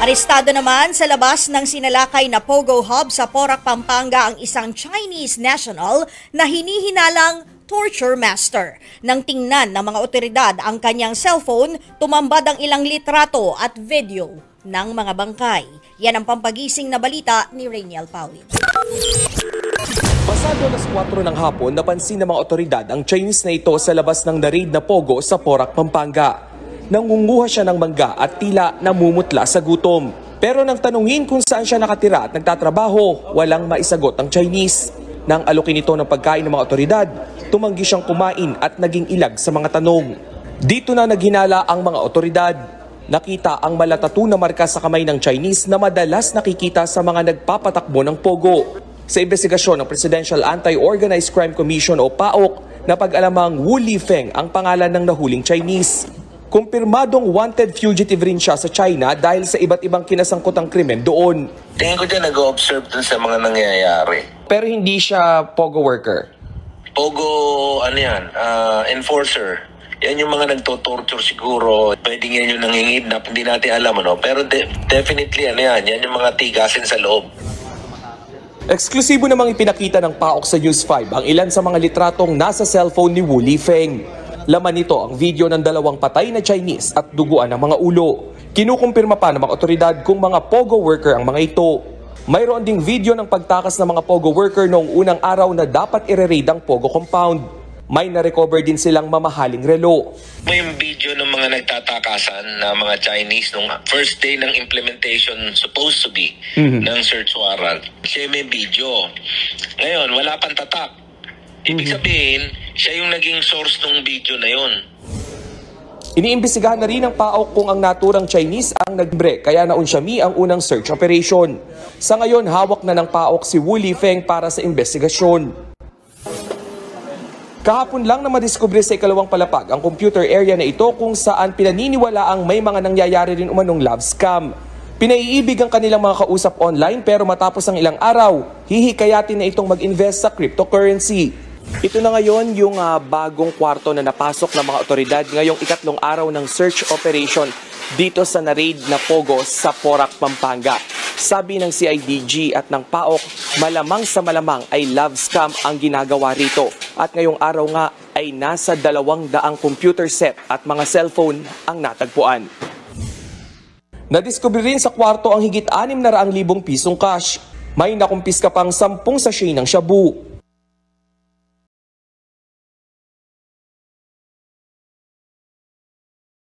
Arestado naman sa labas ng sinalakay na Pogo Hub sa Porac, Pampanga ang isang Chinese national na hinihinalang torture master. Nang tingnan ng mga otoridad ang kanyang cellphone, tumambad ang ilang litrato at video ng mga bangkay. Yan ang pampagising na balita ni Rainiel Paulit. Pasado alas 4 ng hapon, napansin ng mga otoridad ang Chinese na ito sa labas ng na-raid na Pogo sa Porac, Pampanga. Nangunguha siya ng mangga at tila namumutla sa gutom. Pero nang tanungin kung saan siya nakatira at nagtatrabaho, walang maisagot ang Chinese. Nang alukin ito ng pagkain ng mga otoridad, tumanggi siyang kumain at naging ilag sa mga tanong. Dito na naghinala ang mga otoridad. Nakita ang malatatu na marka sa kamay ng Chinese na madalas nakikita sa mga nagpapatakbo ng Pogo. Sa investigasyon ng Presidential Anti-Organized Crime Commission o PAOK, napag-alamang Wu Lifeng ang pangalan ng nahuling Chinese. Kumpirmadong wanted fugitive rin siya sa China dahil sa iba't ibang kinasangkutang krimen doon. Tingin ko dyan nag-observe dun sa mga nangyayari. Pero hindi siya Pogo worker? Pogo, enforcer. Yan yung mga nagto-torture siguro. Pwedeng yan yung nangingidnap, hindi natin alam. Pero definitely yan yung mga tigasin sa loob. Eksklusibo namang ipinakita ng PAOK sa News 5 ang ilan sa mga litratong nasa cellphone ni Wu Lifeng. Laman nito ang video ng dalawang patay na Chinese at duguan ng mga ulo. Kinukumpirma pa ng mga otoridad kung mga Pogo worker ang mga ito. Mayroon ding video ng pagtakas ng mga Pogo worker noong unang araw na dapat i-raid ang Pogo compound. May na-recover din silang mamahaling relo. May video ng mga nagtatakasan na mga Chinese nung first day ng implementation supposed to be ng search warrant. Siya may video. Ngayon, wala pang tatak. Ibig sabihin, siya yung naging source ng video na yun. Iniimbestigahan na rin ng PAOK kung ang naturang Chinese ang nag-break kaya naunsyami ang unang search operation. Sa ngayon, hawak na ng PAOK si Wu Lifeng para sa investigasyon. Kahapon lang na madiskubre sa ikalawang palapag ang computer area na ito kung saan pinaniniwalaang may mga nangyayari rin umanong love scam. Pinaiibig ang kanilang mga kausap online pero matapos ang ilang araw, hihikayatin na itong mag-invest sa cryptocurrency. Ito na ngayon yung bagong kwarto na napasok ng mga otoridad ngayong ikatlong araw ng search operation dito sa na-raid na Pogo sa Porac, Pampanga. Sabi ng CIDG at ng PAOK, malamang sa malamang ay love scam ang ginagawa rito. At ngayong araw nga ay nasa 200 computer set at mga cellphone ang natagpuan. Nadiskubre rin sa kwarto ang higit 600,000 pisong cash. May nakumpiska pang 10 sachet ng shabu.